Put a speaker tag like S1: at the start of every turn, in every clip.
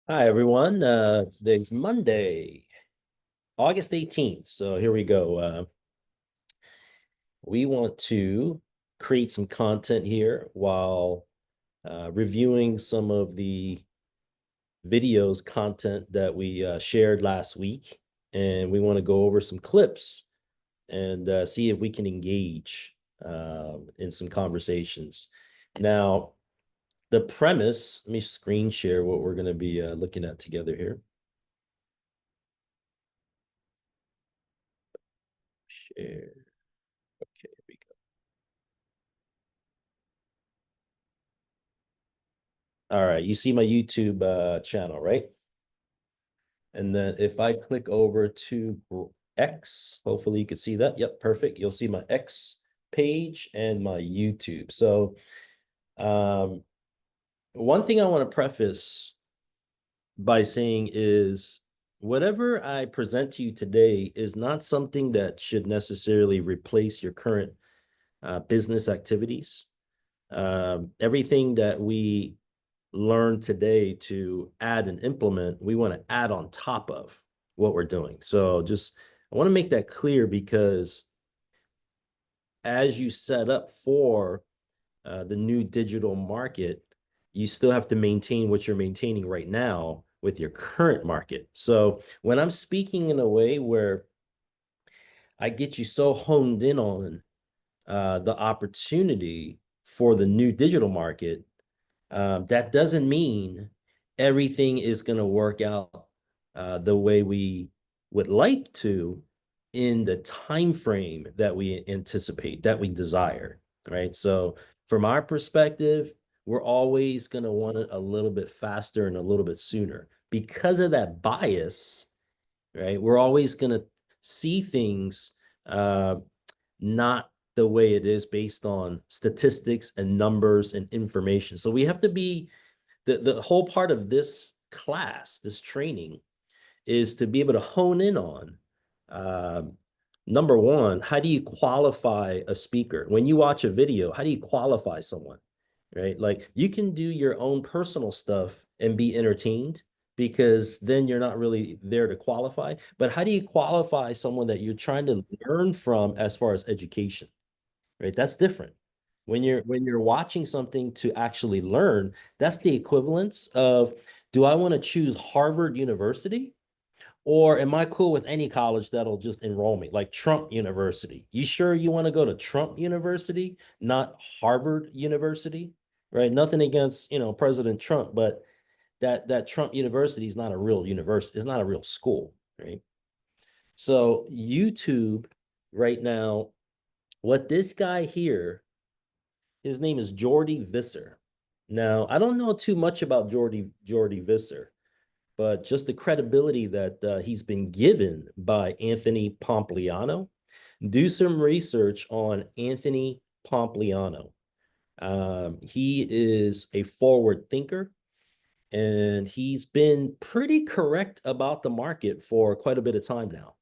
S1: Hi, everyone. Today's Monday, August 18th. So here we go. We want to create some content here while reviewing some of the videos content that we shared last week. And we want to go over some clips and see if we can engage in some conversations. Now, the premise, let me screen share what we're going to be looking at together here. Share. Okay, here we go. All right, you see my YouTube channel, right? And then if I click over to X, hopefully you can see that. Yep, perfect. You'll see my X page and my YouTube. So um, one thing I want to preface by saying is whatever I present to you today is not something that should necessarily replace your current business activities. Everything that we learn today to add and implement, we want to add on top of what we're doing. So just I want to make that clear because as you set up for the new digital market, you still have to maintain what you're maintaining right now with your current market. So when I'm speaking in a way where I get you so honed in on the opportunity for the new digital market, that doesn't mean everything is going to work out the way we would like to in the time frame that we anticipate, that we desire, right? So from our perspective, we're always going to want it a little bit faster and a little bit sooner. Because of that bias, right? We're always going to see things uh, not the way it is based on statistics and numbers and information. So we have to be the whole part of this class, this training, is to be able to hone in on number one, how do you qualify a speaker? When you watch a video, how do you qualify someone? Right? Like you can do your own personal stuff and be entertained because then you're not really there to qualify. But how do you qualify someone that you're trying to learn from as far as education? Right? That's different. When you're watching something to actually learn, that's the equivalence of do I want to choose Harvard University or am I cool with any college that'll just enroll me, like Trump University? You sure you want to go to Trump University, not Harvard University? Right? Nothing against, President Trump, but that Trump University is not a real university, it's not a real school, right? So YouTube right now, what this guy here, his name is Jordy Visser. Now, I don't know too much about Jordy Visser, but just the credibility that he's been given by Anthony Pompliano. Do some research on Anthony Pompliano. He is a forward thinker, and he's been pretty correct about the market for quite a bit of time now.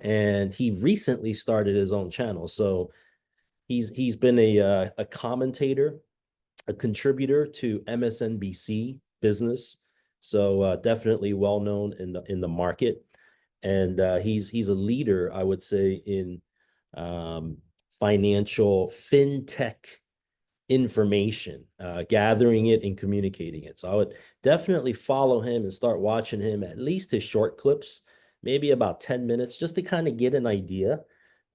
S1: And he recently started his own channel, so he's been a commentator, a contributor to MSNBC Business, so definitely well known in the market, and he's a leader, I would say, in um, financial fintech information, gathering it and communicating it. So I would definitely follow him and start watching him, at least his short clips, maybe about 10 minutes, just to kind of get an idea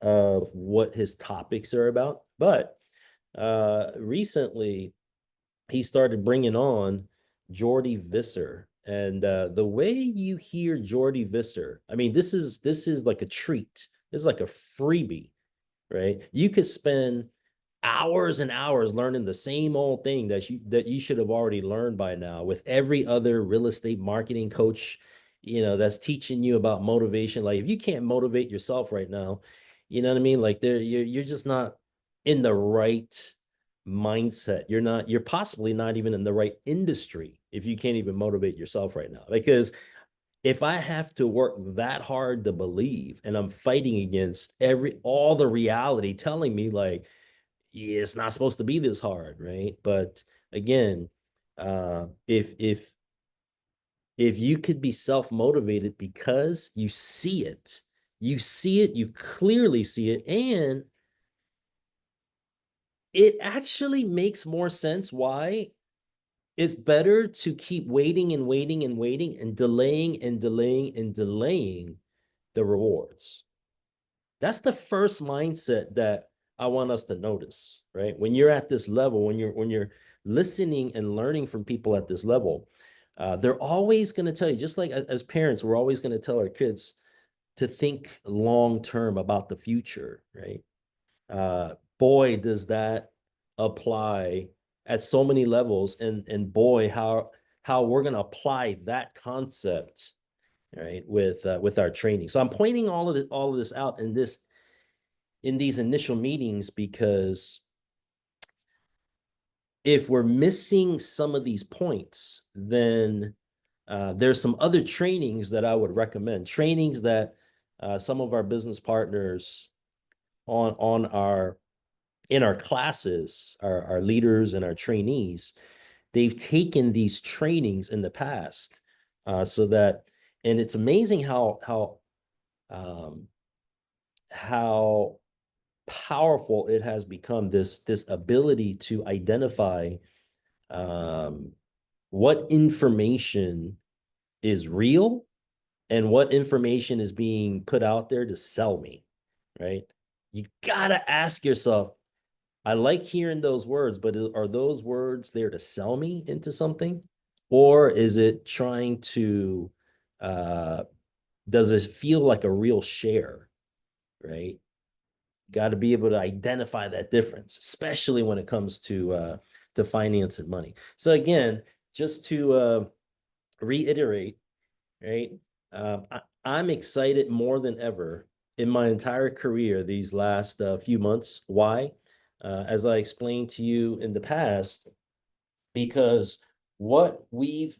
S1: of what his topics are about. But recently, he started bringing on Jordy Visser. And the way you hear Jordy Visser, I mean, this is like a treat. This is like a freebie, right? You could spend hours and hours learning the same old thing that you should have already learned by now with every other real estate marketing coach, that's teaching you about motivation. Like if you can't motivate yourself right now, you know what I mean? Like you're just not in the right mindset. You're possibly not even in the right industry if you can't even motivate yourself right now. Because if I have to work that hard to believe and I'm fighting against all the reality telling me like, yeah, it's not supposed to be this hard, right? But again, if if you could be self-motivated because you see it, you clearly see it, and it actually makes more sense why it's better to keep waiting and waiting and waiting and delaying and delaying and delaying the rewards. That's the first mindset that I want us to notice, right? When you're at this level, when you're listening and learning from people at this level, they're always going to tell you, just like as parents, we're always going to tell our kids to think long term about the future, right? Boy, does that apply at so many levels, and boy, how we're going to apply that concept, right, with our training. So I'm pointing all of this out in these initial meetings because if we're missing some of these points, then there's some other trainings that I would recommend. Trainings that some of our business partners on our in our classes, our leaders and our trainees, they've taken these trainings in the past, so that, and it's amazing um, how powerful it has become, this ability to identify um, what information is real and what information is being put out there to sell me, right? You gotta ask yourself, I like hearing those words, but are those words there to sell me into something? Or is it trying to, uh, does it feel like a real share, right? Got to be able to identify that difference, especially when it comes to finance and money. So again, just to reiterate, right? I'm excited more than ever in my entire career these last few months. Why? As I explained to you in the past, because what we've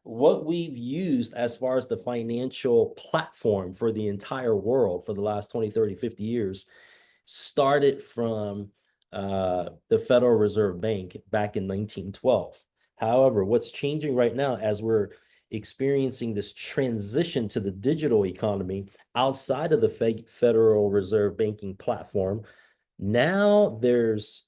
S1: what we've used as far as the financial platform for the entire world for the last 20, 30, 50 years started from the Federal Reserve Bank back in 1912. However, what's changing right now as we're experiencing this transition to the digital economy outside of the Federal Reserve banking platform, now there's,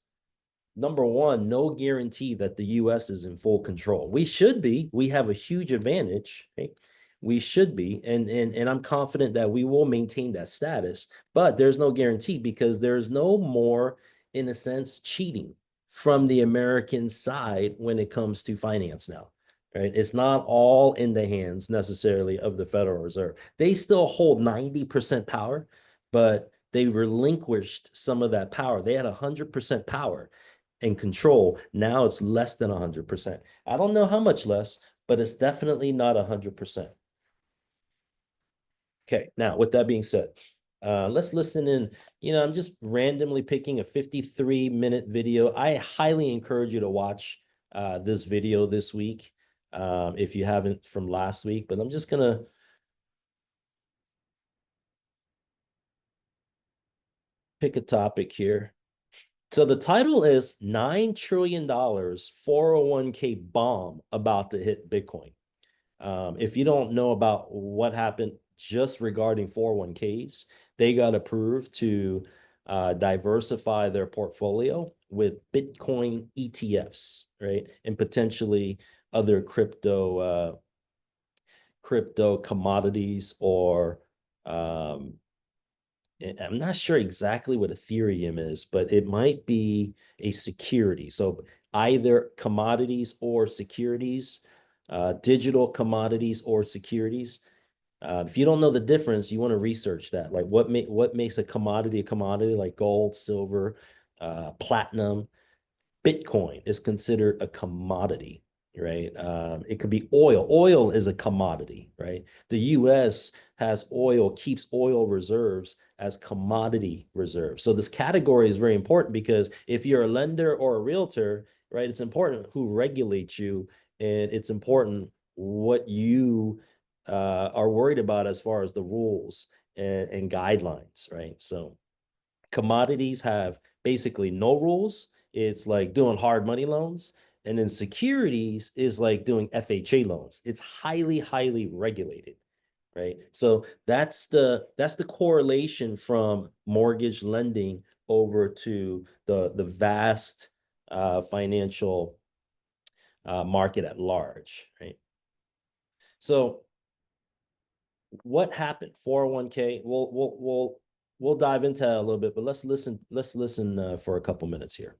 S1: number one, no guarantee that the US is in full control. We should be. We have a huge advantage, right? We should be, and I'm confident that we will maintain that status, but there's no guarantee because there's no more, in a sense, cheating from the American side when it comes to finance now, right? It's not all in the hands necessarily of the Federal Reserve. They still hold 90% power, but they relinquished some of that power. They had 100% power and control. Now it's less than 100%. I don't know how much less, but it's definitely not 100%. Okay, now with that being said, let's listen in. I'm just randomly picking a 53-minute video. I highly encourage you to watch this video this week, if you haven't from last week, but I'm just gonna pick a topic here. So the title is $9 trillion 401k bomb about to hit Bitcoin. If you don't know about what happened just regarding 401ks, they got approved to diversify their portfolio with Bitcoin ETFs, right? And potentially other crypto commodities, or um, I'm not sure exactly what Ethereum is, but it might be a security. So either commodities or securities, digital commodities or securities. If you don't know the difference, you want to research that. Like what makes a commodity, like gold, silver, platinum. Bitcoin is considered a commodity, right? It could be oil. Oil is a commodity, right? The US has oil, keeps oil reserves as commodity reserves. So this category is very important because if you're a lender or a realtor, right, it's important who regulates you, and it's important what you are worried about as far as the rules and guidelines, right? So commodities have basically no rules. It's like doing hard money loans. And then securities is like doing FHA loans. It's highly, highly regulated, right? So that's the correlation from mortgage lending over to the vast financial market at large, right? So what happened? 401k. We'll dive into that a little bit, but let's listen. Let's listen for a couple minutes here.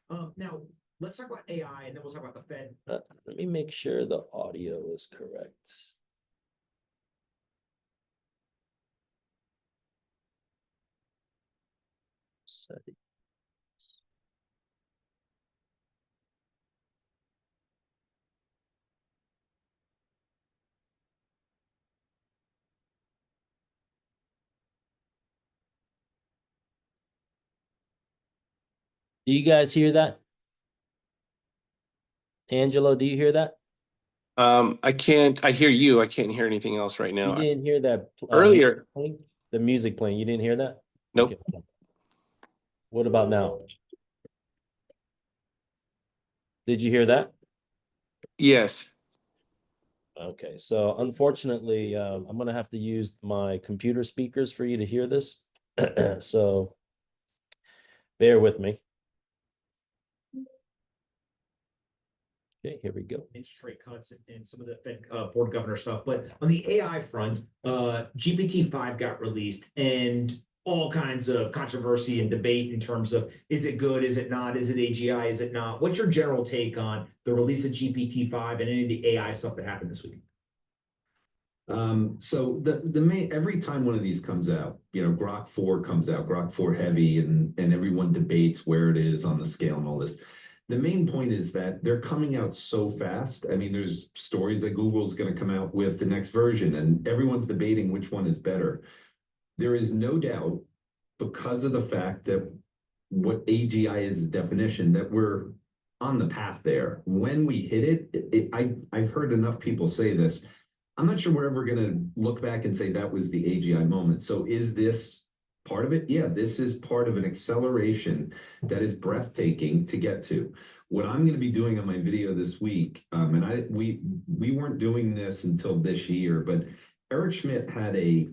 S2: Now let's talk about AI, and then we'll talk about the Fed.
S1: Let me make sure the audio is correct. Setting. Do you guys hear that? Angelo, do you hear that?
S3: I can't. I hear you. I can't hear anything else right
S1: You
S3: now.
S1: didn't hear that
S3: Earlier,
S1: the music playing. You didn't hear that?
S3: nope.
S1: Okay. What about now? Did you hear that?
S3: Yes.
S1: Okay, so unfortunately, I'm gonna have to use my computer speakers for you to hear this. So bear with me. Okay, here we go.
S2: Interest rate cuts and some of the Fed board governor stuff. But on the AI front, GPT-5 got released, and all kinds of controversy and debate in terms of, is it good, is it not, is it AGI, is it not? What's your general take on the release of GPT-5 and any of the AI stuff that happened this week?
S4: So the main, every time one of these comes out, Grok 4 comes out, Grok 4 Heavy, and everyone debates where it is on the scale and all this. The main point is that they're coming out so fast. I mean, there's stories that Google's going to come out with the next version, and everyone's debating which one is better. There is no doubt, because of the fact that what AGI is definition, that we're on the path there. When we hit it, I've heard enough people say this. I'm not sure we're ever going to look back and say that was the AGI moment. So is this part of it? Yeah, this is part of an acceleration that is breathtaking to get to. What I'm going to be doing on my video this week, and we weren't doing this until this year, but Eric Schmidt had a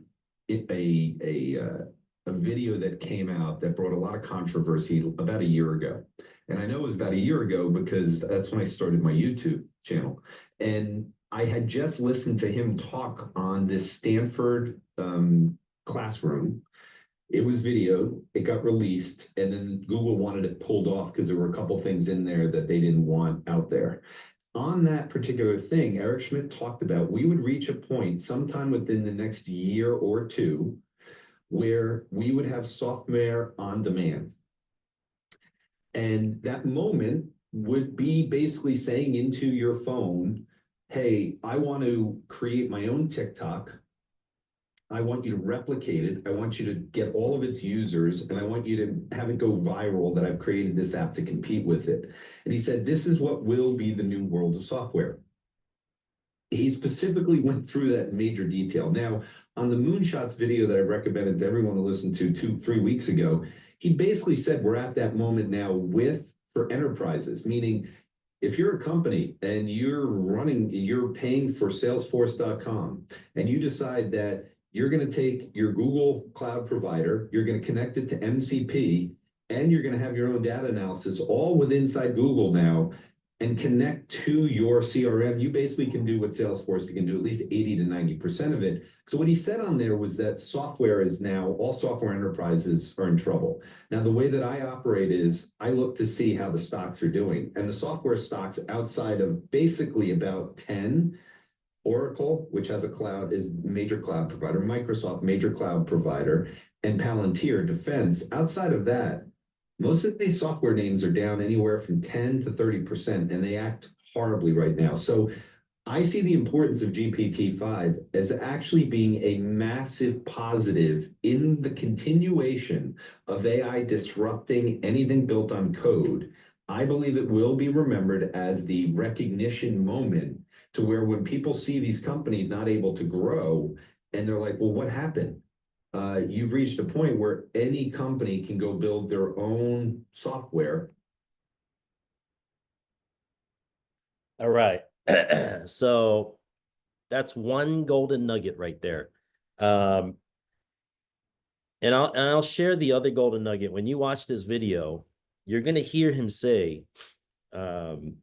S4: video that came out that brought a lot of controversy about a year ago. And I know it was about a year ago because that's when I started my YouTube channel. And I had just listened to him talk on this Stanford classroom. It was video, it got released, and then Google wanted it pulled off because there were a couple things in there that they didn't want out there. On that particular thing, Eric Schmidt talked about we would reach a point sometime within the next year or two where we would have software on demand. And that moment would be basically saying into your phone, hey, I want to create my own TikTok. I want you to replicate it. I want you to get all of its users, and I want you to have it go viral that I've created this app to compete with it. And he said, this is what will be the new world of software. He specifically went through that in major detail. Now, on the Moonshots video that I recommended to everyone to listen to 2-3 weeks ago, he basically said we're at that moment now for enterprises, meaning if you're a company and you're paying for Salesforce.com, and you decide that you're going to take your Google Cloud provider, you're going to connect it to MCP, and you're going to have your own data analysis all inside Google now, and connect to your CRM, you basically can do what Salesforce can do, at least 80 to 90% of it. So what he said on there was that software is now, all software enterprises are in trouble. Now, the way that I operate is I look to see how the stocks are doing. And the software stocks outside of basically about 10, Oracle, which has a cloud, is major cloud provider, Microsoft, major cloud provider, and Palantir Defense. Outside of that, most of these software names are down anywhere from 10 to 30%, and they act horribly right now. So I see the importance of GPT-5 as actually being a massive positive in the continuation of AI disrupting anything built on code. I believe it will be remembered as the recognition moment to where when people see these companies not able to grow, and they're like, well, what happened? You've reached a point where any company can go build their own software
S1: All right. So that's one golden nugget right there. And I'll share the other golden nugget. When you watch this video, you're gonna hear him say, um,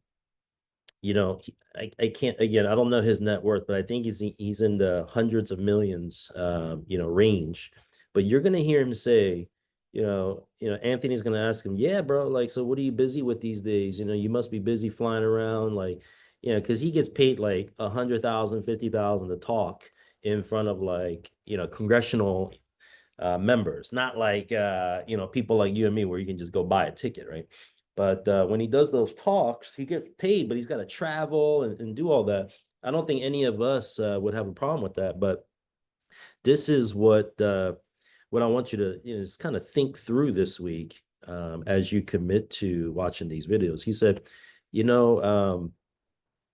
S1: I can't, again, I don't know his net worth, but I think he's in the hundreds of millions range. But you're gonna hear him say, Anthony's gonna ask him, yeah, bro, like, so what are you busy with these days? You must be busy flying around, like, because he gets paid like 100,000, 50,000 to talk in front of like, congressional members, not like people like you and me where you can just go buy a ticket, right? But when he does those talks, he gets paid, but he's got to travel and do all that. I don't think any of us would have a problem with that. But this is what I want you to just kind of think through this week as you commit to watching these videos. He said,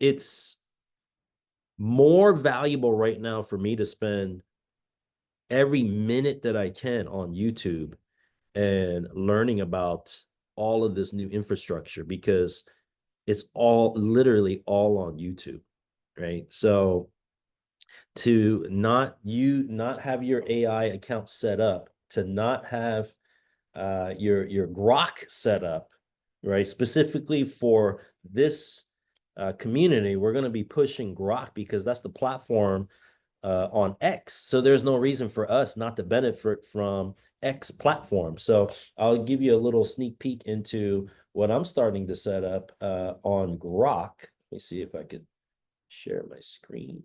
S1: it's more valuable right now for me to spend every minute that I can on YouTube and learning about all of this new infrastructure because it's all literally all on YouTube, right? So to not have your AI account set up, to not have your Grok set up, right? Specifically for this community, we're going to be pushing Grok because that's the platform on X. So there's no reason for us not to benefit from X platform. So I'll give you a little sneak peek into what I'm starting to set up on Grok. Let me see if I could share my screen.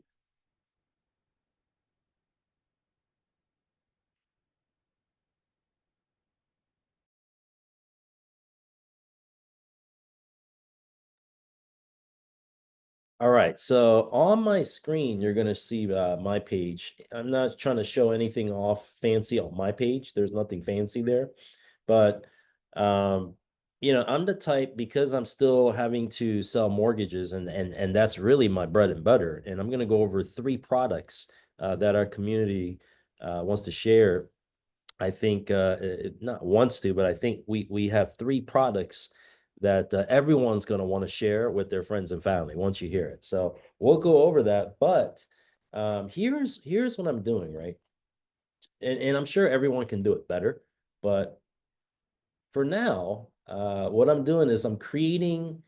S1: All right, so on my screen, you're going to see my page. I'm not trying to show anything off fancy on my page. There's nothing fancy there. But, I'm the type, because I'm still having to sell mortgages and that's really my bread and butter. And I'm going to go over 3 products that our community wants to share. I think not wants to, but I think we have 3 products that everyone's going to want to share with their friends and family once you hear it. So we'll go over that. But here's what I'm doing, right? And I'm sure everyone can do it better. But for now, what I'm doing is I'm creating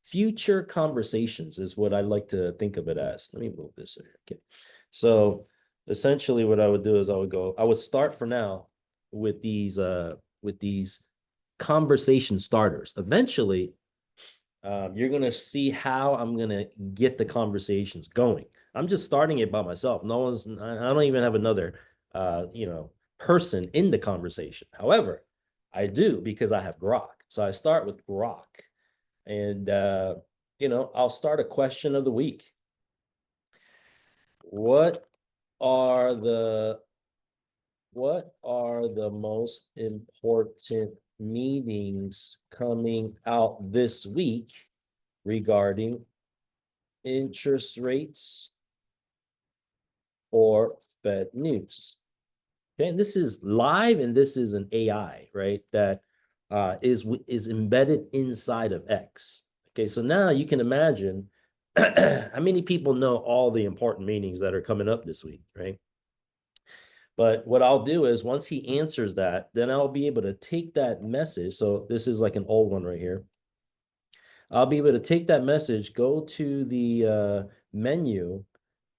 S1: future conversations is what I like to think of it as. Let me move this here. Okay. So essentially what I would do is I would start for now with these conversation starters. Eventually, you're going to see how I'm going to get the conversations going. I'm just starting it by myself. I don't even have another, person in the conversation. However, I do because I have Grok. So I start with Grok and, I'll start a question of the week. What are the most important meetings coming out this week regarding interest rates or Fed news? Okay, and this is live, and this is an AI, right? That is embedded inside of X. Okay, so now you can imagine how many people know all the important meetings that are coming up this week, right? But what I'll do is once he answers that, then I'll be able to take that message. So this is like an old one right here. I'll be able to take that message, go to the menu,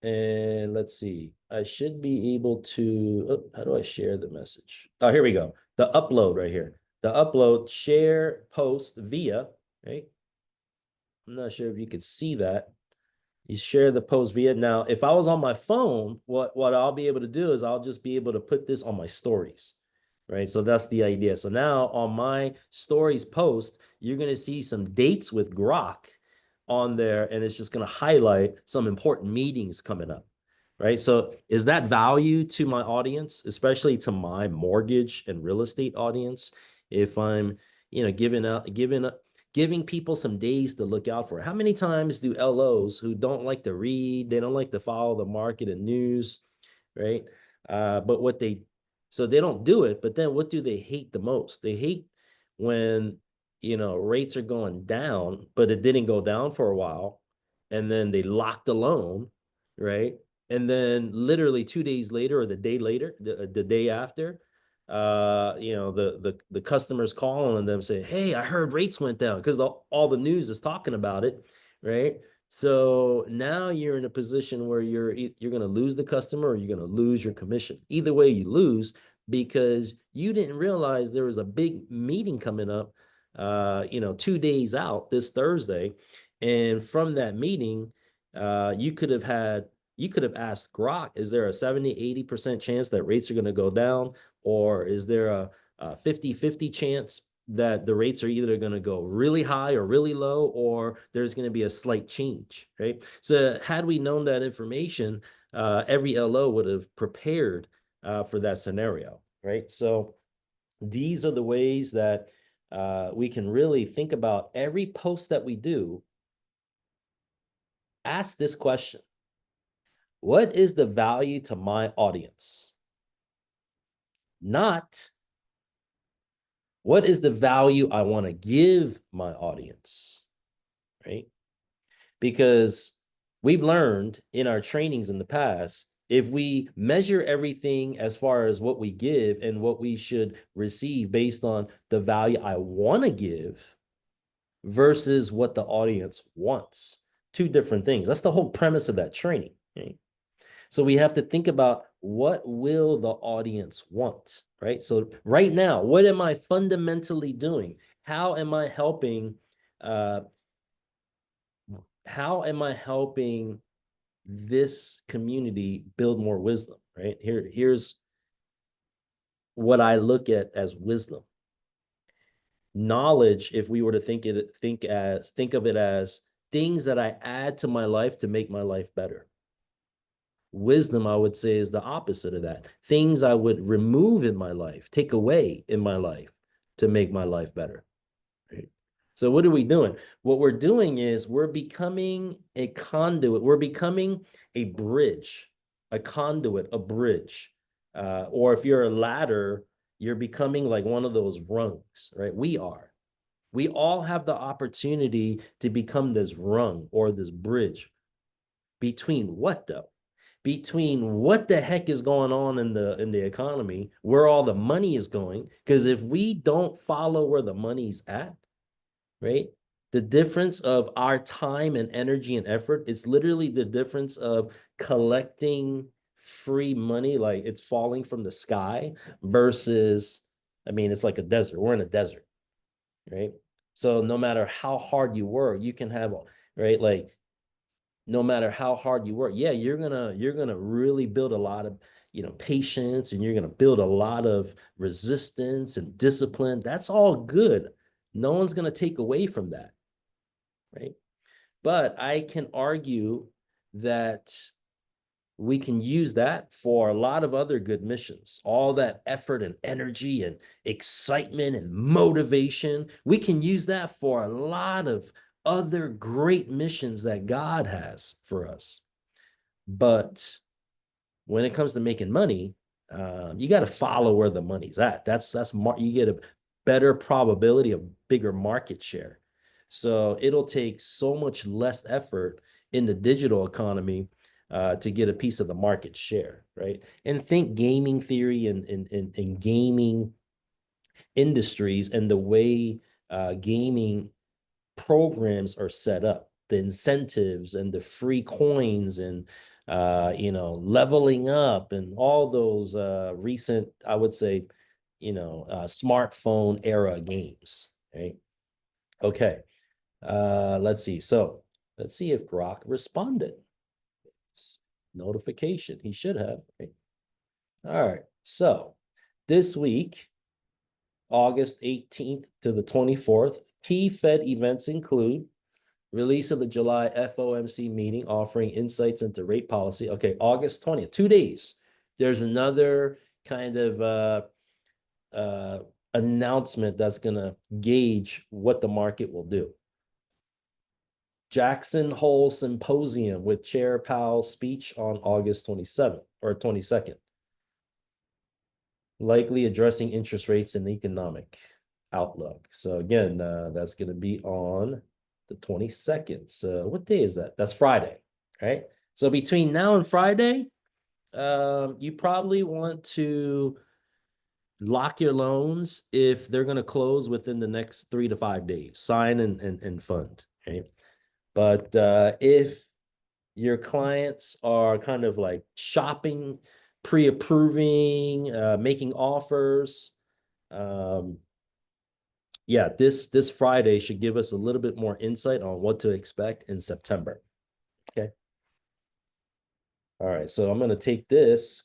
S1: and let's see. I should be able to, how do I share the message? Oh, here we go. The upload right here. The upload, share, post via, right? I'm not sure if you could see that. You share the post via. Now, if I was on my phone, what I'll be able to do is I'll just be able to put this on my stories, right? So that's the idea. So now on my stories post, you're going to see some dates with Grok on there, and it's just going to highlight some important meetings coming up, right? So is that value to my audience, especially to my mortgage and real estate audience? If I'm, giving people some days to look out for. How many times do LOs who don't like to read, they don't like to follow the market and news, right? But so they don't do it, but then what do they hate the most? They hate when, rates are going down, but it didn't go down for a while. and then they lock the loan, right? And then literally 2 days later or the day later, the day after, the customers calling them saying, hey, I heard rates went down, because all the news is talking about it, right? So now you're in a position where you're going to lose the customer, or you're going to lose your commission. Either way, you lose, because you didn't realize there was a big meeting coming up 2 days out, this Thursday. And from that meeting, you could have asked Grok, is there a 70-80% chance that rates are going to go down? Or is there a 50-50 chance that the rates are either going to go really high or really low, or there's going to be a slight change, right? So had we known that information, every LO would have prepared for that scenario, right? So these are the ways that we can really think about every post that we do. Ask this question: what is the value to my audience? Not what is the value I want to give my audience, right? Because we've learned in our trainings in the past, if we measure everything as far as what we give and what we should receive based on the value I want to give versus what the audience wants, two different things. That's the whole premise of that training, right? So we have to think about, what will the audience want, right? So right now, what am I fundamentally doing? How am I helping this community build more wisdom, right? Here's what I look at as wisdom. Knowledge, if we were to think of it as things that I add to my life to make my life better. Wisdom, I would say, is the opposite of that. Things I would remove in my life, take away in my life to make my life better. Right? So what are we doing? What we're doing is we're becoming a conduit. We're becoming a bridge, a conduit, a bridge. Or if you're a ladder, you're becoming like one of those rungs, right? We all have the opportunity to become this rung or this bridge. Between what, though? Between what the heck is going on in the economy, where all the money is going. Because if we don't follow where the money's at, right? The difference of our time and energy and effort, it's literally the difference of collecting free money, like it's falling from the sky, versus, I mean, it's like a desert. We're in a desert, right? So no matter how hard you work, you can have, right? Like, no matter how hard you work, yeah, you're gonna really build a lot of patience, and you're gonna build a lot of resistance and discipline. That's all good. No one's gonna take away from that, right? But I can argue that we can use that for a lot of other good missions. All that effort and energy and excitement and motivation, we can use that for a lot of other great missions that God has for us. But when it comes to making money, you got to follow where the money's at. You get a better probability of bigger market share. So it'll take so much less effort in the digital economy to get a piece of the market share, right? And think gaming theory and gaming industries and the way gaming programs are set up, the incentives and the free coins and leveling up and all those recent, I would say, smartphone era games, right? Okay, let's see. So let's see if Grok responded. Notification, he should have, right? All right, so this week, August 18th to the 24th, key Fed events include release of the July FOMC meeting offering insights into rate policy. Okay, August 20th, 2 days. There's another kind of announcement that's going to gauge what the market will do. Jackson Hole Symposium with Chair Powell's speech on August 27th or 22nd. Likely addressing interest rates and economic outlook. So again, that's going to be on the 22nd. So what day is that? That's Friday, right? So between now and Friday, you probably want to lock your loans if they're going to close within the next 3 to 5 days. Sign and fund, right? But if your clients are kind of like shopping, pre-approving, making offers, yeah, this Friday should give us a little bit more insight on what to expect in September. Okay. All right, so I'm going to take this,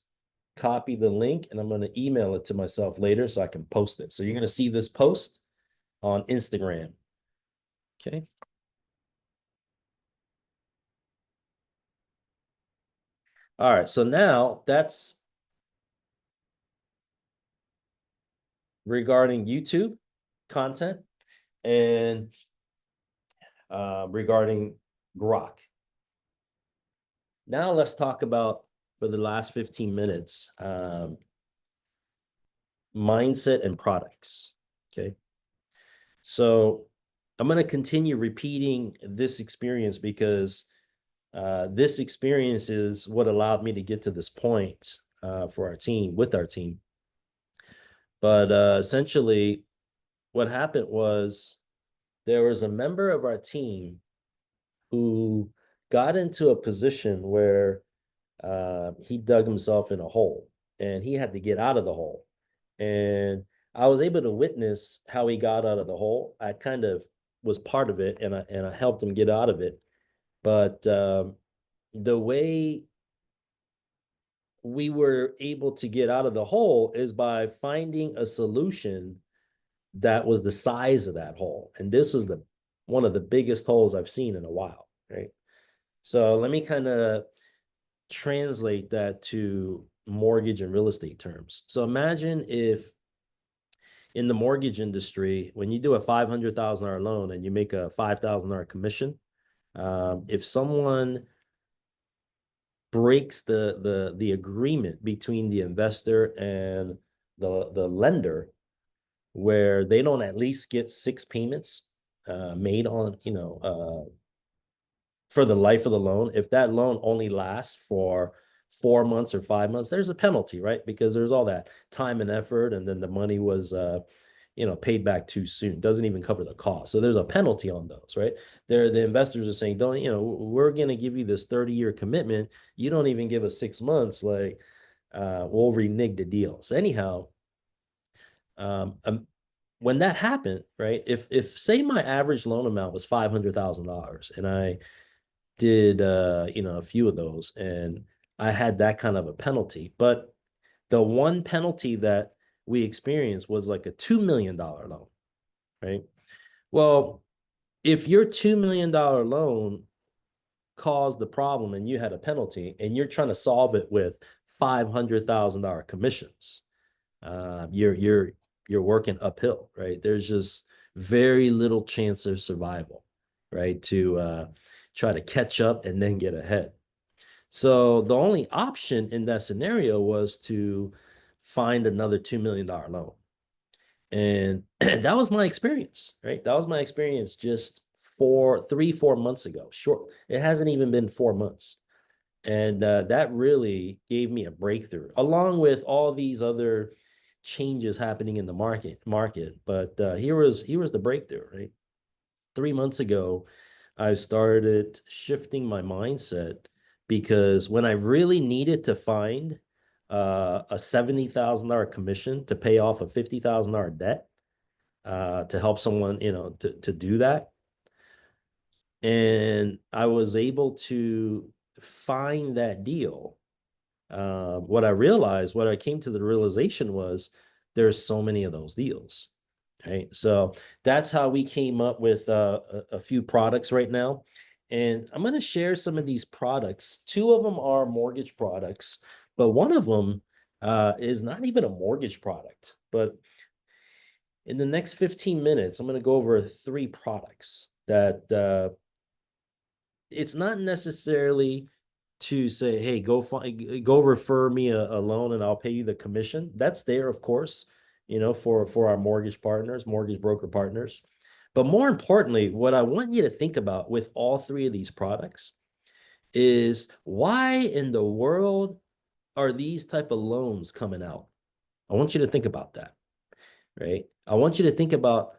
S1: copy the link, and I'm going to email it to myself later so I can post it. So you're going to see this post on Instagram. Okay. All right, so now that's regarding YouTube content and regarding Grok. Now let's talk about, for the last 15 minutes, mindset and products. Okay. So I'm going to continue repeating this experience because this experience is what allowed me to get to this point for our team, with our team. But essentially, what happened was there was a member of our team who got into a position where he dug himself in a hole and he had to get out of the hole. And I was able to witness how he got out of the hole. I kind of was part of it, and I helped him get out of it. But the way we were able to get out of the hole is by finding a solution that was the size of that hole. And this was one of the biggest holes I've seen in a while, right? So let me kind of translate that to mortgage and real estate terms. So imagine if in the mortgage industry, when you do a $500,000 loan and you make a $5,000 commission, if someone breaks the agreement between the investor and the lender, where they don't at least get 6 payments made on, for the life of the loan, if that loan only lasts for 4 months or 5 months, there's a penalty, right? Because there's all that time and effort, and then the money was paid back too soon. Doesn't even cover the cost. So there's a penalty on those, right? The investors are saying, don't, we're going to give you this 30-year commitment. You don't even give us 6 months, like we'll renege the deal. So anyhow, when that happened, right? If say my average loan amount was $500,000 and I did a few of those, and I had that kind of a penalty, but the one penalty that we experienced was like a $2 million loan, right? Well, if your $2 million loan caused the problem and you had a penalty and you're trying to solve it with $500,000 commissions, you're working uphill, right? There's just very little chance of survival, right? To try to catch up and then get ahead. So the only option in that scenario was to find another $2 million loan. And that was my experience, right? That was my experience just 4 months ago. Short. It hasn't even been 4 months. And that really gave me a breakthrough, along with all these other changes happening in the market. But here was the breakthrough, right? 3 months ago, I started shifting my mindset, because when I really needed to find a $70,000 commission to pay off a $50,000 debt, to help someone, to do that, and I was able to find that deal. What I came to the realization was there's so many of those deals, right? So that's how we came up with a few products right now. And I'm going to share some of these products. 2 of them are mortgage products, but one of them is not even a mortgage product. But in the next 15 minutes, I'm going to go over 3 products that it's not necessarily to say, hey, go refer me a loan and I'll pay you the commission. That's there, of course, for our mortgage partners, mortgage broker partners. But more importantly, what I want you to think about with all three of these products is why in the world are these type of loans coming out? I want you to think about that, right? I want you to think about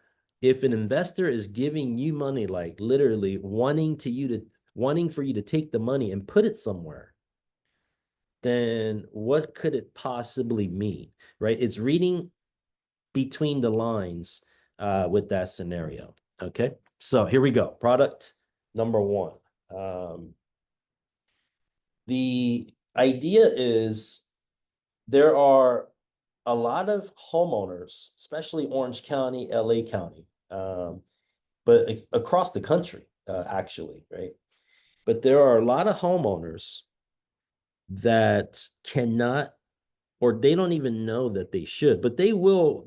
S1: if an investor is giving you money, like literally wanting for you to take the money and put it somewhere, then what could it possibly mean, right? It's reading between the lines with that scenario. Okay, so here we go. Product number one. The idea is there are a lot of homeowners, especially Orange County, LA County, but across the country, actually, right? But there are a lot of homeowners that cannot, or they don't even know that they should, but they will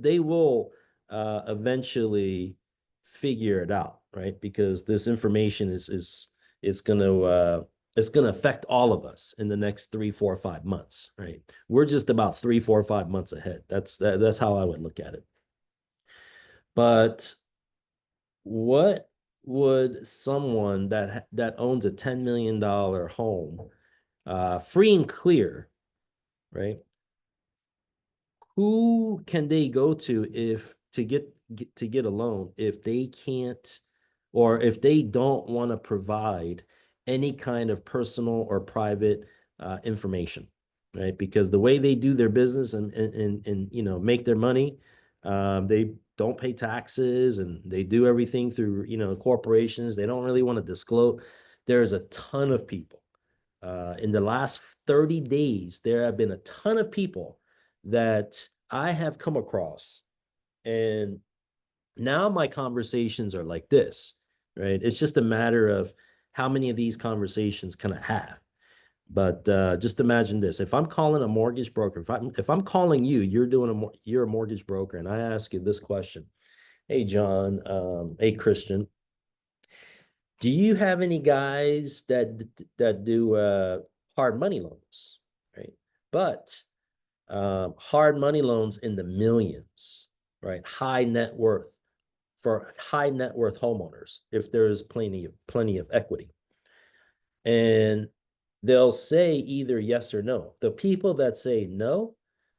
S1: eventually figure it out, right? Because this information is gonna affect all of us in the next 3, 4, 5 months, right? We're just about 3, 4, 5 months ahead. That's how I would look at it. But what would someone that owns a $10 million home, free and clear, right? Who can they go to if to get a loan if they can't, or if they don't want to provide any kind of personal or private information, right? Because the way they do their business and you know, make their money, they don't pay taxes and they do everything through, you know, corporations. They don't really want to disclose. There's a ton of people. In the last 30 days, there have been a ton of people that I have come across. And now my conversations are like this, right? It's just a matter of how many of these conversations can I have. But just imagine this: if I'm calling a mortgage broker, if I'm calling you, you're a mortgage broker, and I ask you this question: Hey, John, hey, Christian, do you have any guys that do hard money loans, right? But hard money loans in the millions, right? High net worth, for high net worth homeowners, if there's plenty of equity. And they'll say either yes or no. The people that say no,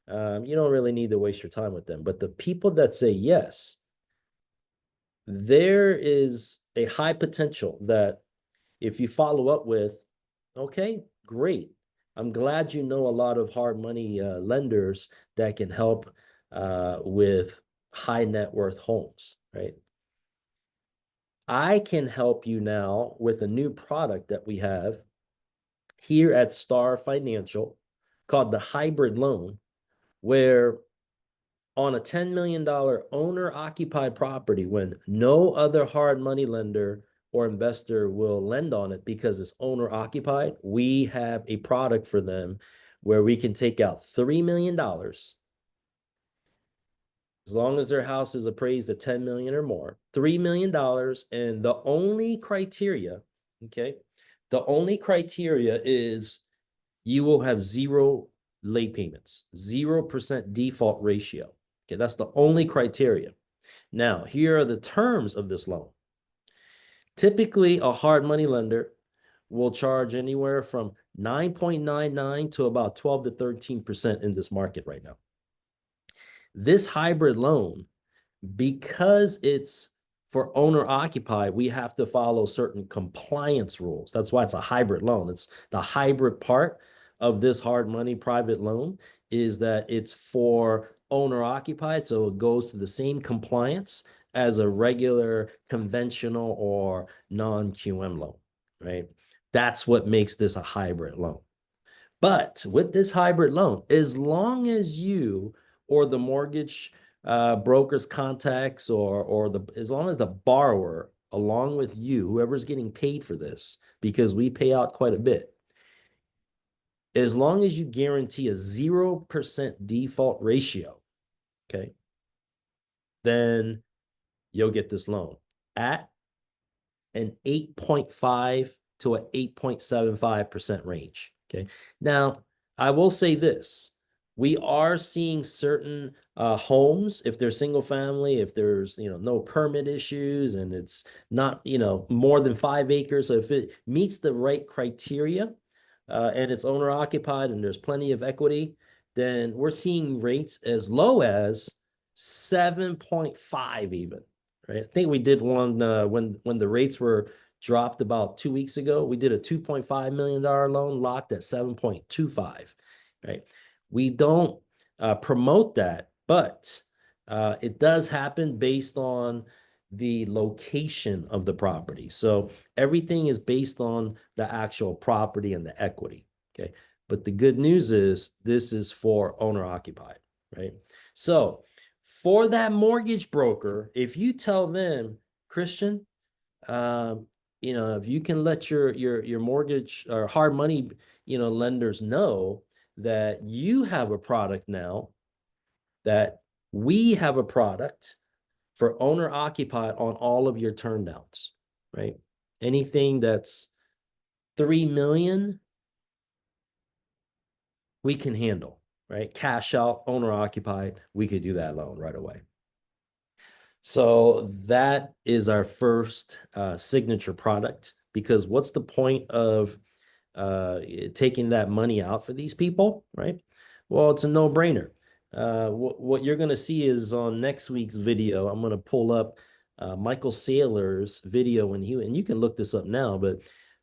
S1: you don't really need to waste your time with them. But the people that say yes, there is a high potential that if you follow up with, okay, great. I'm glad you know a lot of hard money lenders that can help with high net worth homes, right? I can help you now with a new product that we have here at Star Financial called the hybrid loan, where on a $10 million owner occupied property, when no other hard money lender or investor will lend on it because it's owner occupied, we have a product for them where we can take out $3 million as long as their house is appraised at 10 million or more, $3 million. And the only criteria, okay, the only criteria is you will have zero late payments, 0% default ratio. Okay, that's the only criteria. Now, here are the terms of this loan. Typically, a hard money lender will charge anywhere from 9.99 to about 12 to 13% in this market right now. This hybrid loan, because it's for owner occupied, we have to follow certain compliance rules. That's why it's a hybrid loan. It's the hybrid part of this hard money private loan is that it's for owner occupied. So it goes to the same compliance as a regular conventional or non-QM loan, right? That's what makes this a hybrid loan. But with this hybrid loan, as long as you or the mortgage broker's contacts as long as the borrower, along with you, whoever's getting paid for this, because we pay out quite a bit, as long as you guarantee a 0% default ratio, okay, then you'll get this loan at an 8.5 to an 8.75% range. Okay. Now, I will say this. We are seeing certain homes, if they're single family, if there's, no permit issues and it's not, more than 5 acres. So if it meets the right criteria, and it's owner occupied and there's plenty of equity, then we're seeing rates as low as 7.5 even, right? I think we did one, when the rates were dropped about 2 weeks ago. We did a $2.5 million loan locked at 7.25, right? We don't promote that, but it does happen based on the location of the property. So everything is based on the actual property and the equity. Okay. But the good news is this is for owner occupied, right? So for that mortgage broker, if you tell them, Christian, if you can let your mortgage or hard money, lenders know that you have a product now, that we have a product for owner occupied on all of your turn downs, right? Anything that's 3 million, we can handle, right? Cash out, owner occupied, we could do that loan right away. So that is our first signature product, because what's the point of taking that money out for these people, right? Well, it's a no-brainer. What you're going to see is on next week's video, I'm going to pull up Michael Saylor's video, and you can look this up now, but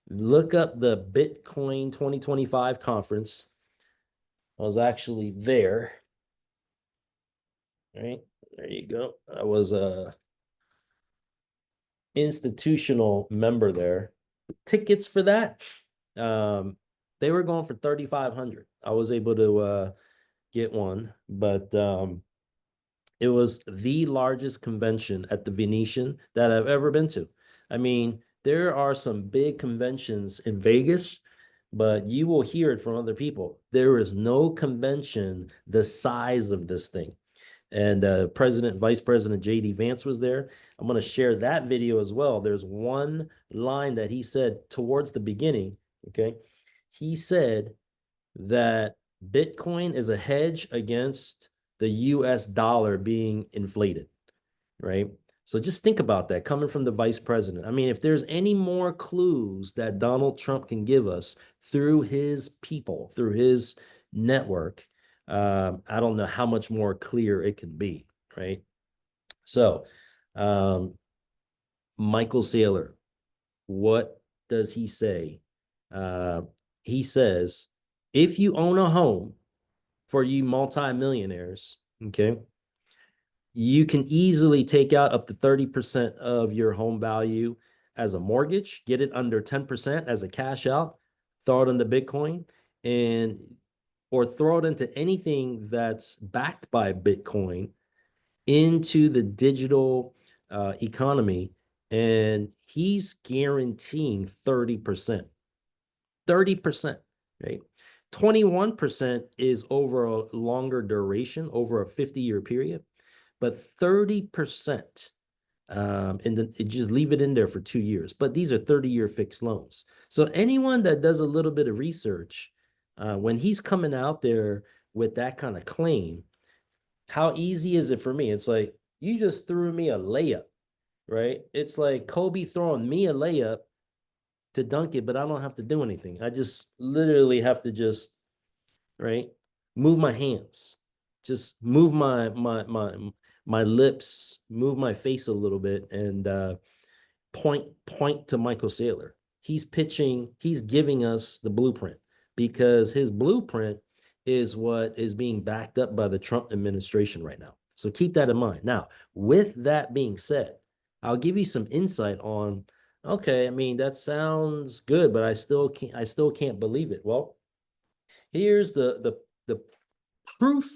S1: look up the Bitcoin 2025 conference. I was actually there. Right, there you go. I was a institutional member there. Tickets for that, they were going for 3,500. I was able to get one, but it was the largest convention at the Venetian that I've ever been to. I mean, there are some big conventions in Vegas, but you will hear it from other people. There is no convention the size of this thing. And Vice President J.D. Vance was there. I'm going to share that video as well. There's one line that he said towards the beginning, okay? He said that Bitcoin is a hedge against the US dollar being inflated, right? So just think about that coming from the vice president. I mean, if there's any more clues that Donald Trump can give us through his people, through his network, I don't know how much more clear it can be, right? So, Michael Saylor, what does he say? He says, if you own a home, for you multimillionaires, okay, you can easily take out up to 30% of your home value as a mortgage, get it under 10% as a cash out, throw it into Bitcoin, or throw it into anything that's backed by Bitcoin into the digital economy. And he's guaranteeing 30%, right? 21% is over a longer duration, over a 50-year period, but 30%, and then just leave it in there for 2 years. But these are 30-year fixed loans. So anyone that does a little bit of research, when he's coming out there with that kind of claim, how easy is it for me? It's like, you just threw me a layup, right? It's like Kobe throwing me a layup to dunk it, but I don't have to do anything. I just literally have to right, move my hands, just move my lips, move my face a little bit, and point to Michael Saylor. He's giving us the blueprint, because his blueprint is what is being backed up by the Trump administration right now. So keep that in mind. Now, with that being said, I'll give you some insight on, okay, I mean, that sounds good, but I still can't believe it. Well, here's the proof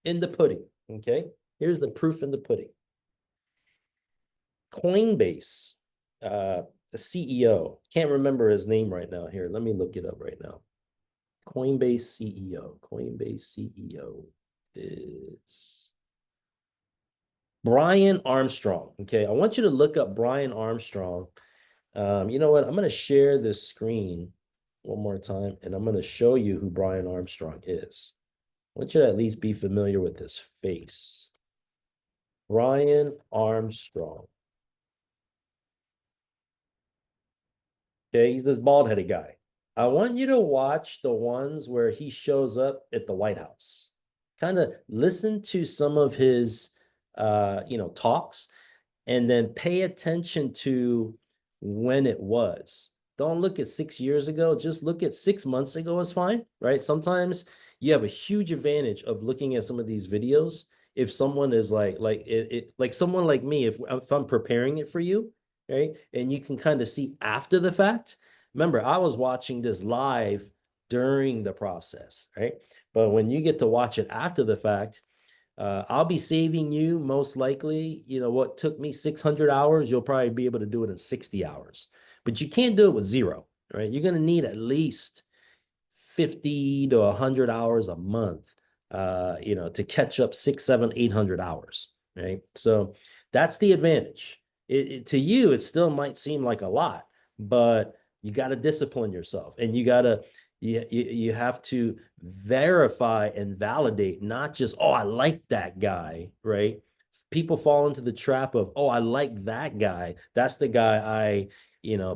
S1: in the pudding, okay? Here's the proof in the pudding. Coinbase, the CEO, can't remember his name right now. Here, let me look it up right now. Coinbase CEO is Brian Armstrong. Okay, I want you to look up Brian Armstrong. You know what? I'm going to share this screen one more time, and I'm going to show you who Brian Armstrong is. One should at least be familiar with his face. Brian Armstrong. Okay, he's this bald-headed guy. I want you to watch the ones where he shows up at the White House. Kind of listen to some of his talks, and then pay attention to when it was. Don't look at 6 years ago, just look at 6 months ago is fine, right? Sometimes you have a huge advantage of looking at some of these videos. If someone is like someone like me, if I'm preparing it for you, right? And you can kind of see after the fact. Remember, I was watching this live during the process, right? But when you get to watch it after the fact, I'll be saving you most likely, what took me 600 hours, you'll probably be able to do it in 60 hours. But you can't do it with zero, right? You're going to need at least 50 to 100 hours a month, to catch up 6, 7, 800 hours, right? So that's the advantage. To you, it still might seem like a lot, but you got to discipline yourself, and you have to verify and validate, not just, oh, I like that guy, right? People fall into the trap of, oh, I like that guy. That's the guy I,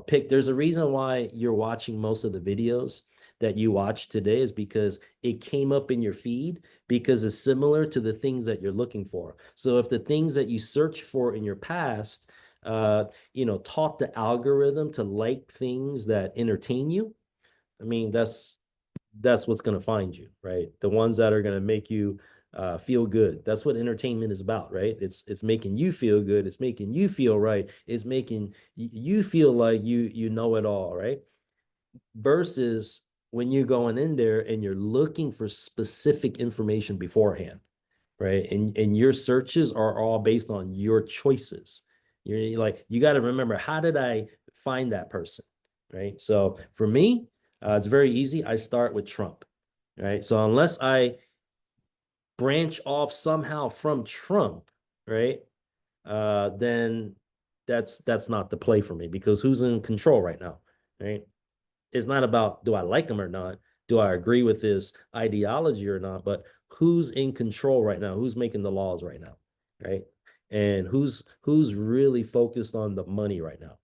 S1: picked. There's a reason why you're watching most of the videos that you watch today, is because it came up in your feed because it's similar to the things that you're looking for. So if the things that you search for in your past, taught the algorithm to like things that entertain you, I mean, that's what's going to find you, right? The ones that are going to make you feel good. That's what entertainment is about, right? It's making you feel good. It's making you feel right. It's making you feel like you know it all, right? Versus when you're going in there and you're looking for specific information beforehand, right? And your searches are all based on your choices. You're like, you got to remember, how did I find that person, right? So for me, it's very easy. I start with Trump, right? So unless I branch off somehow from Trump, right? Then that's not the play for me, because who's in control right now, right? It's not about, do I like him or not? Do I agree with his ideology or not? But who's in control right now? Who's making the laws right now, right? And who's really focused on the money right now,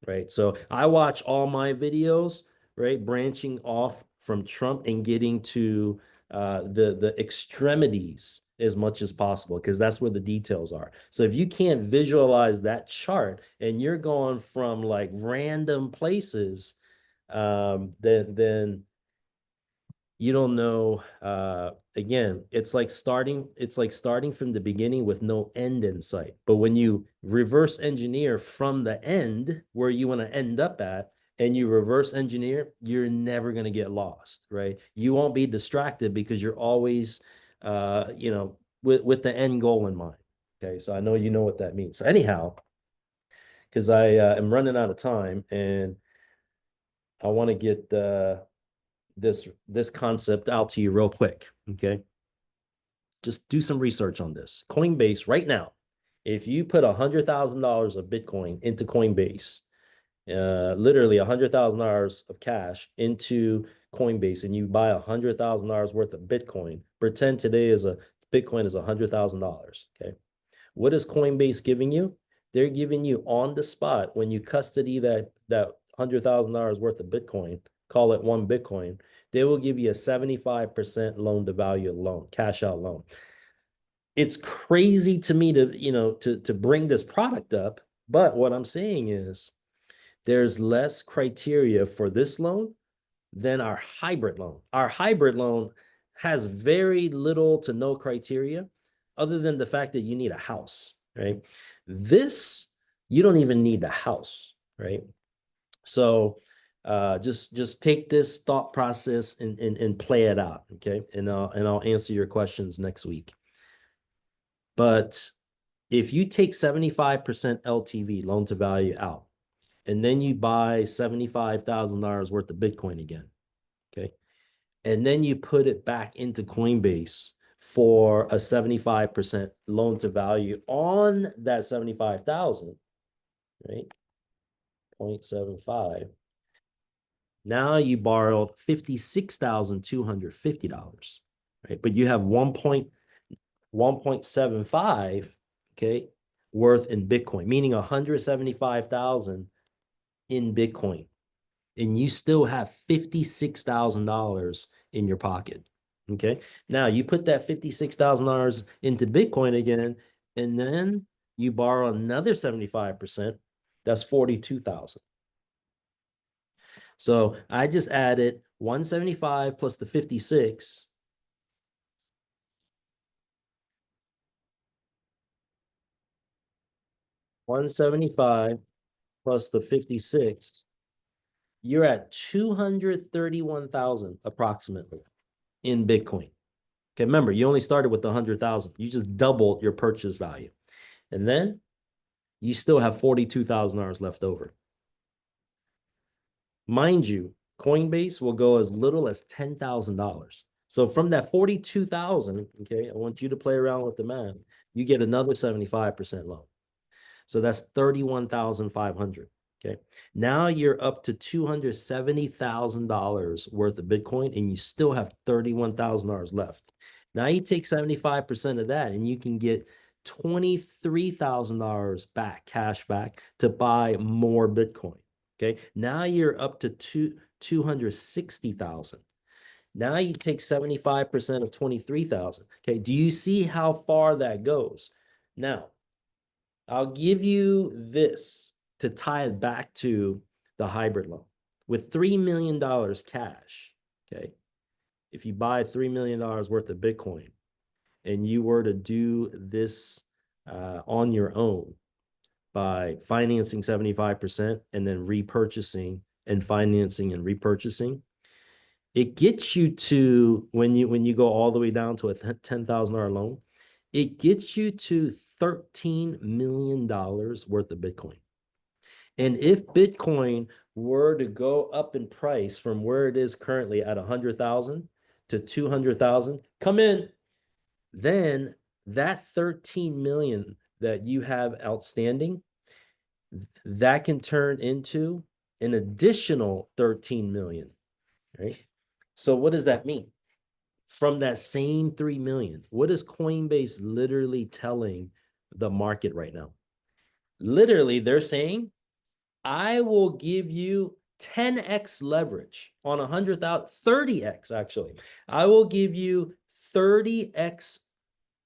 S1: right? So I watch all my videos, right, branching off from Trump and getting to the extremities as much as possible, because that's where the details are. So if you can't visualize that chart and you're going from like random places, then you don't know. Again, it's like starting from the beginning with no end in sight. But when you reverse engineer from the end where you want to end up at, and you reverse engineer, you're never going to get lost, right? You won't be distracted because you're always with the end goal in mind. Okay, so I know you know what that means. So anyhow, because I am running out of time, and I want to get this concept out to you real quick. Okay, just do some research on this. Coinbase right now, if you put $100,000 of Bitcoin into Coinbase, literally $100,000 of cash into Coinbase, and you buy $100,000 worth of Bitcoin, pretend today is Bitcoin is $100,000. Okay, what is Coinbase giving you? They're giving you on the spot, when you custody that $100,000 worth of Bitcoin, call it one Bitcoin, they will give you a 75% loan to value loan, cash out loan. It's crazy to me to bring this product up, but what I'm saying is there's less criteria for this loan than our hybrid loan. Our hybrid loan has very little to no criteria, other than the fact that you need a house, right? This, you don't even need the house, right? So just take this thought process and play it out, okay? And I'll answer your questions next week. But if you take 75% LTV, loan to value, out, and then you buy $75,000 worth of Bitcoin again, okay, and then you put it back into Coinbase for a 75% loan to value on that 75,000, right? 0.75. Now you borrowed $56,250, right? But you have 1.75, okay, worth in Bitcoin, meaning 175,000 in Bitcoin. And you still have $56,000 in your pocket. Okay. Now you put that $56,000 into Bitcoin again, and then you borrow another 75%. That's 42,000. So I just added 175 plus the 56. $175 plus the 56. You're at 231,000 approximately in Bitcoin. Okay, remember, you only started with the 100,000. You just doubled your purchase value. And then you still have $42,000 left over. Mind you, Coinbase will go as little as $10,000. So from that 42,000, okay, I want you to play around with the math. You get another 75% loan. So that's 31,500. Okay. Now you're up to $270,000 worth of Bitcoin, and you still have $31,000 left. Now you take 75% of that, and you can get $23,000 back, cash back, to buy more Bitcoin. Okay. Now you're up to 260,000. Now you take 75% of 23,000. Okay. Do you see how far that goes? Now, I'll give you this to tie it back to the hybrid loan. With $3 million cash, okay, if you buy $3 million worth of Bitcoin and you were to do this on your own by financing 75% and then repurchasing and financing and repurchasing, it gets you to, when you go all the way down to a $10,000 loan, it gets you to $13 million worth of Bitcoin. And if Bitcoin were to go up in price from where it is currently at 100,000 to 200,000, come in, then that 13 million that you have outstanding, that can turn into an additional 13 million, right? So what does that mean? From that same 3 million, what is Coinbase literally telling the market right now? Literally, they're saying, I will give you 10x leverage on 100,000, 30x actually. I will give you 30x.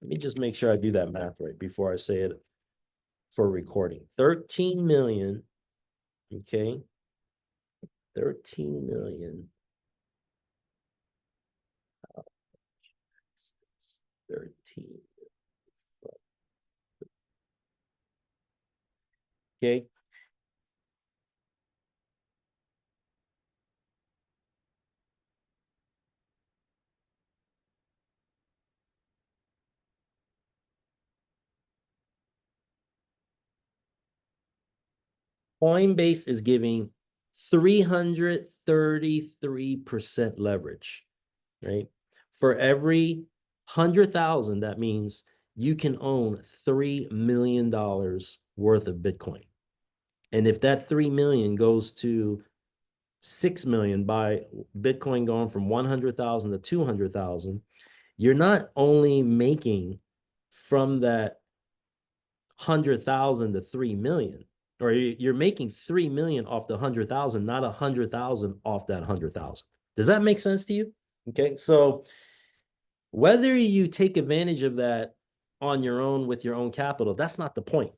S1: Let me just make sure I do that math right before I say it for recording. 13 million, okay? 13 million. 13. Okay. Coinbase is giving 333% leverage, right? For every 100,000, that means you can own $3 million worth of Bitcoin. And if that 3 million goes to 6 million by Bitcoin going from 100,000 to 200,000, you're not only making from that 100,000 to 3 million, or you're making 3 million off the 100,000, not 100,000 off that 100,000. Does that make sense to you? Okay, so whether you take advantage of that on your own with your own capital, that's not the point,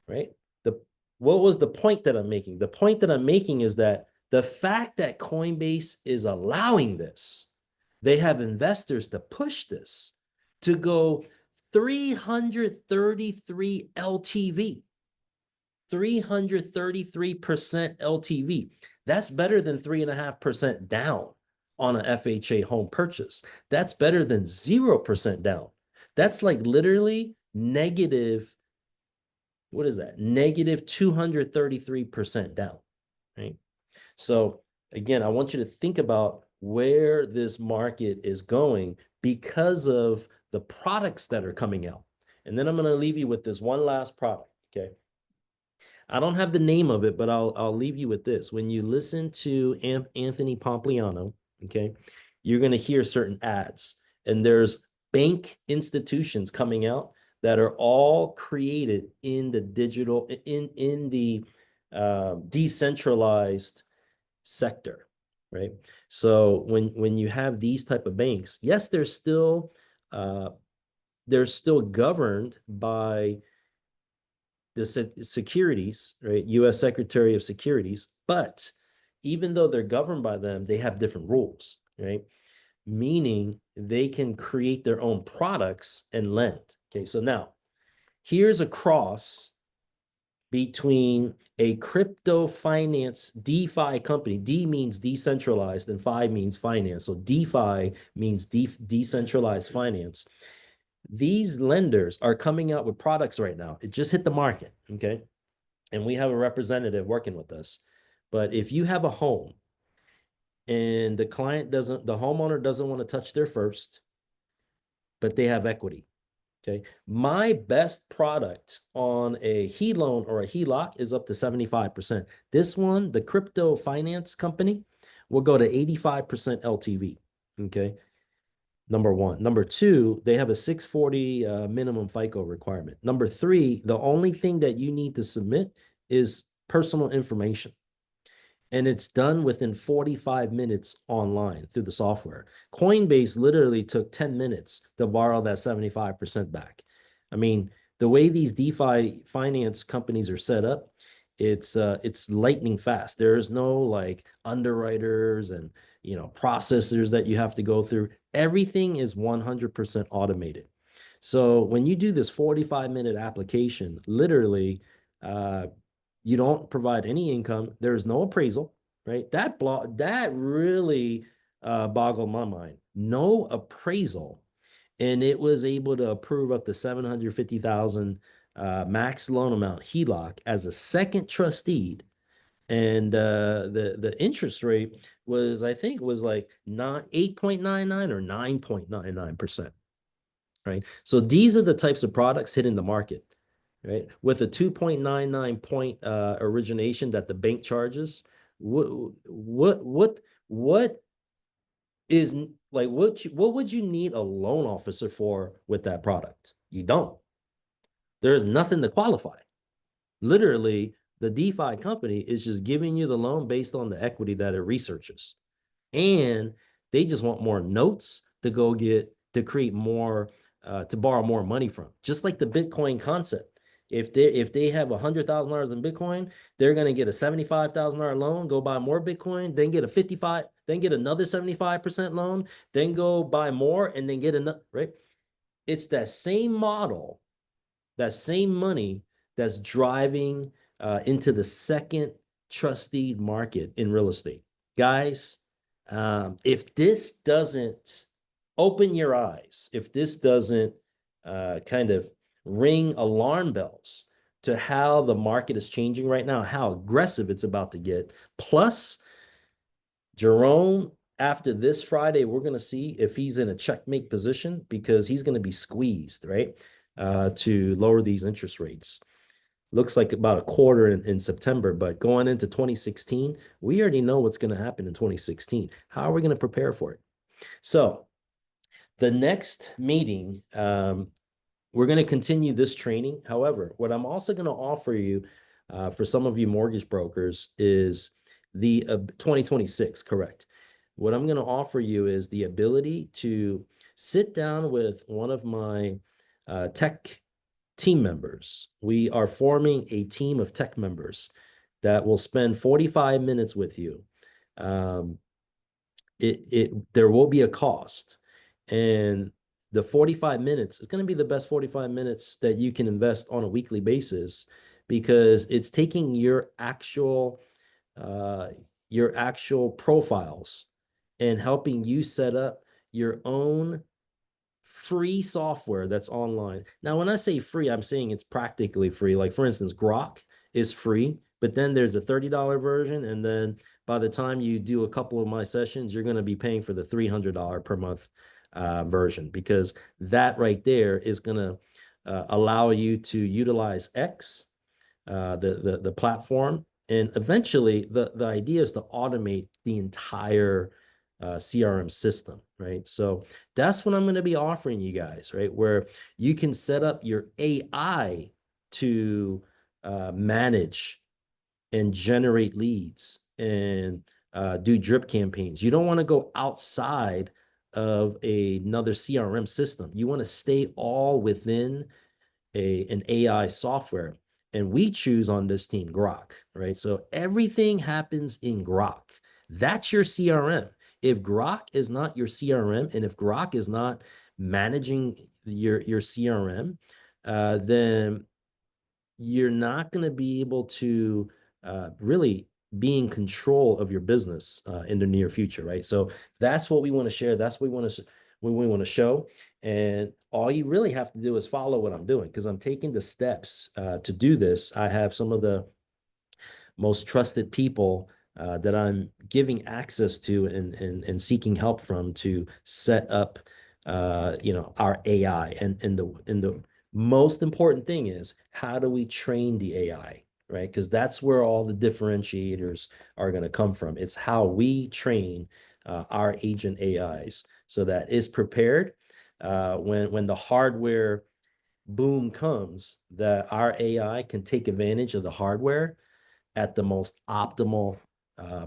S1: right? What was the point that I'm making? The point that I'm making is that the fact that Coinbase is allowing this, they have investors to push this to go 333 LTV, 333% LTV. That's better than 3.5% down on an FHA home purchase. That's better than 0% down. That's like literally negative, what is that? Negative 233% down, right? So again, I want you to think about where this market is going because of the products that are coming out. And then I'm going to leave you with this one last product, okay? I don't have the name of it, but I'll leave you with this. When you listen to Anthony Pompliano, okay, you're going to hear certain ads. And there's bank institutions coming out that are all created in the digital, in the decentralized sector, right? So when you have these type of banks, yes, they're still governed by the securities, right? U.S. Secretary of Securities, but even though they're governed by them, they have different rules, right? Meaning they can create their own products and lend. Okay, so now here's a cross between a crypto finance DeFi company. D means decentralized and Fi means finance. So DeFi means decentralized finance. These lenders are coming out with products right now. It just hit the market, okay? And we have a representative working with us. But if you have a home and the homeowner doesn't want to touch their first, but they have equity, okay? My best product on a HE loan or a HELOC is up to 75%. This one, the crypto finance company, will go to 85% LTV, okay? Number one. Number two, they have a 640 minimum FICO requirement. Number three, the only thing that you need to submit is personal information. And it's done within 45 minutes online through the software. Coinbase literally took 10 minutes to borrow that 75% back. I mean, the way these DeFi finance companies are set up, it's lightning fast. There's no like underwriters and processors that you have to go through. Everything is 100% automated. So when you do this 45-minute application, literally, you don't provide any income. There's no appraisal, right? That really boggled my mind. No appraisal, and it was able to approve up to 750,000 max loan amount HELOC as a second trustee. And the interest rate was, I think, was like 8.99 or 9.99%, right? So these are the types of products hitting the market, right? With a 2.99 point origination that the bank charges. What is like what would you need a loan officer for with that product? You don't. There's nothing to qualify. Literally, the DeFi company is just giving you the loan based on the equity that it researches. And they just want more notes to go get to create more, to borrow more money from. Just like the Bitcoin concept. If they have $100,000 in Bitcoin, they're going to get a $75,000 loan, go buy more Bitcoin, then get then get another 75% loan, then go buy more and then get another, right? It's that same model, that same money that's driving into the second trustee market in real estate. Guys, if this doesn't open your eyes, if this doesn't kind of ring alarm bells to how the market is changing right now, how aggressive it's about to get, plus Jerome, after this Friday, we're going to see if he's in a checkmate position because he's going to be squeezed, right, to lower these interest rates. Looks like about a quarter in September, but going into 2016, we already know what's going to happen in 2016. How are we going to prepare for it? So the next meeting, we're going to continue this training. However, what I'm also going to offer you for some of you mortgage brokers is the 2026, correct. What I'm going to offer you is the ability to sit down with one of my tech team members. We are forming a team of tech members that will spend 45 minutes with you. There will be a cost, and the 45 minutes is going to be the best 45 minutes that you can invest on a weekly basis, because it's taking your actual profiles and helping you set up your own free software that's online. Now, when I say free, I'm saying it's practically free. Like, for instance, Grok is free, but then there's a $30 version. And then by the time you do a couple of my sessions, you're going to be paying for the $300 per month version, because that right there is going to allow you to utilize X, the platform. And eventually the idea is to automate the entire CRM system, right? So that's what I'm going to be offering you guys, right? Where you can set up your AI to manage and generate leads and do drip campaigns. You don't want to go outside of another CRM system. You want to stay all within an AI software. And we choose on this team Grok, right? So everything happens in Grok. That's your CRM. If Grok is not your CRM, and if Grok is not managing your CRM, then you're not going to be able to really be in control of your business in the near future, right? So that's what we want to share. That's what we want to show. And all you really have to do is follow what I'm doing, because I'm taking the steps to do this. I have some of the most trusted people that I'm giving access to and seeking help from to set up, our AI. And the most important thing is, how do we train the AI, right? Because that's where all the differentiators are going to come from. It's how we train our agent AIs so that it's prepared when the hardware boom comes, that our AI can take advantage of the hardware at the most optimal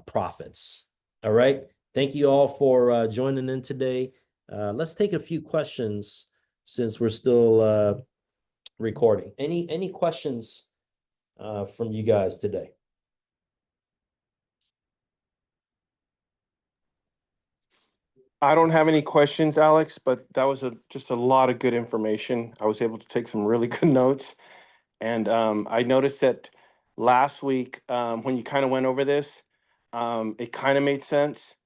S1: profits. All right. Thank you all for joining in today. Let's take a few questions since we're still recording. Any questions from you guys today?
S3: I don't have any questions, Alex, but that was just a lot of good information. I was able to take some really good notes. And I noticed that last week, when you kind of went over this, it kind of made sense.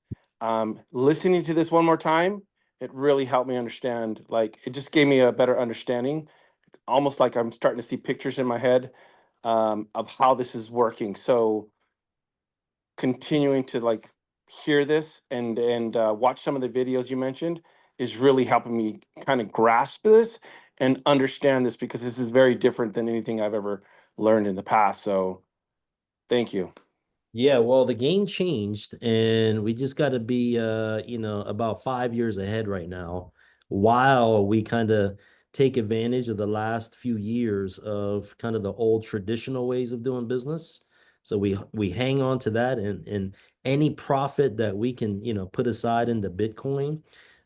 S3: Listening to this one more time, it really helped me understand. Like, it just gave me a better understanding, almost like I'm starting to see pictures in my head of how this is working. So continuing to like hear this and watch some of the videos you mentioned is really helping me kind of grasp this and understand this, because this is very different than anything I've ever learned in the past. So thank you.
S1: Yeah, well, the game changed, and we just got to be, about 5 years ahead right now, while we kind of take advantage of the last few years of kind of the old traditional ways of doing business. So we hang on to that, and any profit that we can, put aside into Bitcoin,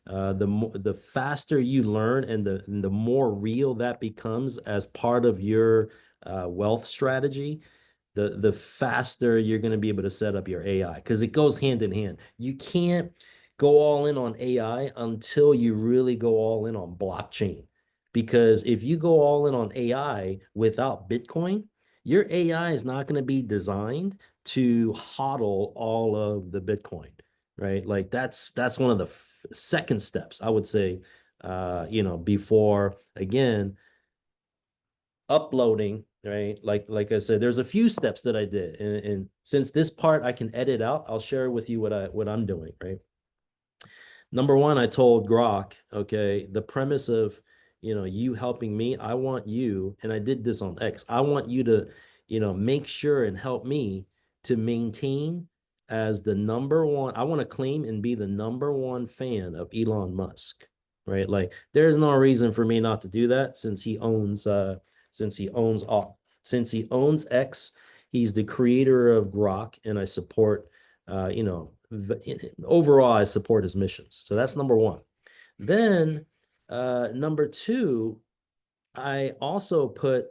S1: the faster you learn, and the more real that becomes as part of your wealth strategy, the faster you're going to be able to set up your AI, because it goes hand in hand. You can't go all in on AI until you really go all in on blockchain. Because if you go all in on AI without Bitcoin, your AI is not going to be designed to hodl all of the Bitcoin, right? Like that's one of the second steps, I would say, before, again, uploading, right? Like I said, there's a few steps that I did, and since this part I can edit out, I'll share with you what I'm doing, right? Number one, I told Grok, okay, the premise of, you helping me, I want you, and I did this on X, I want you to, make sure and help me to maintain as the number one. I want to claim and be the number one fan of Elon Musk, right? Like, there's no reason for me not to do that, since he owns X. He's the creator of Grok, and I support, overall, I support his missions. So that's number one. Then number two, I also put,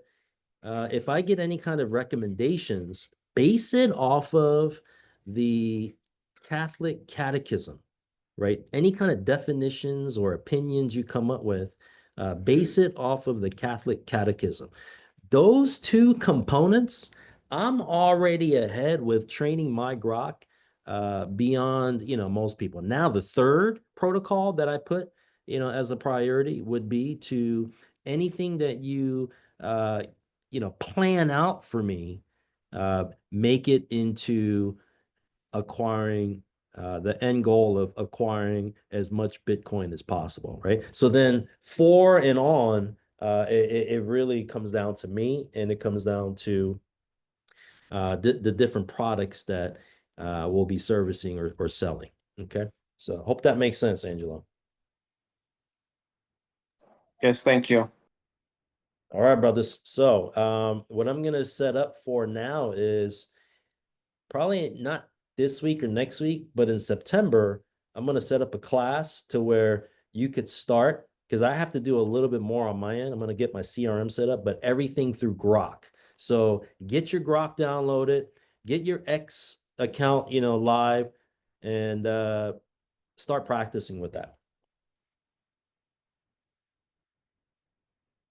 S1: if I get any kind of recommendations, base it off of the Catholic Catechism, right? Any kind of definitions or opinions you come up with, base it off of the Catholic Catechism. Those two components, I'm already ahead with training my Grok beyond, most people. Now, the third protocol that I put, as a priority would be to anything that you, plan out for me, make it into acquiring the end goal of acquiring as much Bitcoin as possible, right? So then 4 and on, it really comes down to me, and it comes down to the different products that we'll be servicing or selling. Okay. So hope that makes sense, Angelo.
S3: Yes, thank you.
S1: All right, brothers. So what I'm gonna set up for now is probably not this week or next week, but in September, I'm gonna set up a class to where you could start, because I have to do a little bit more on my end. I'm gonna get my CRM set up, but everything through Grok. So get your Grok downloaded, get your X account, live, and start practicing with that.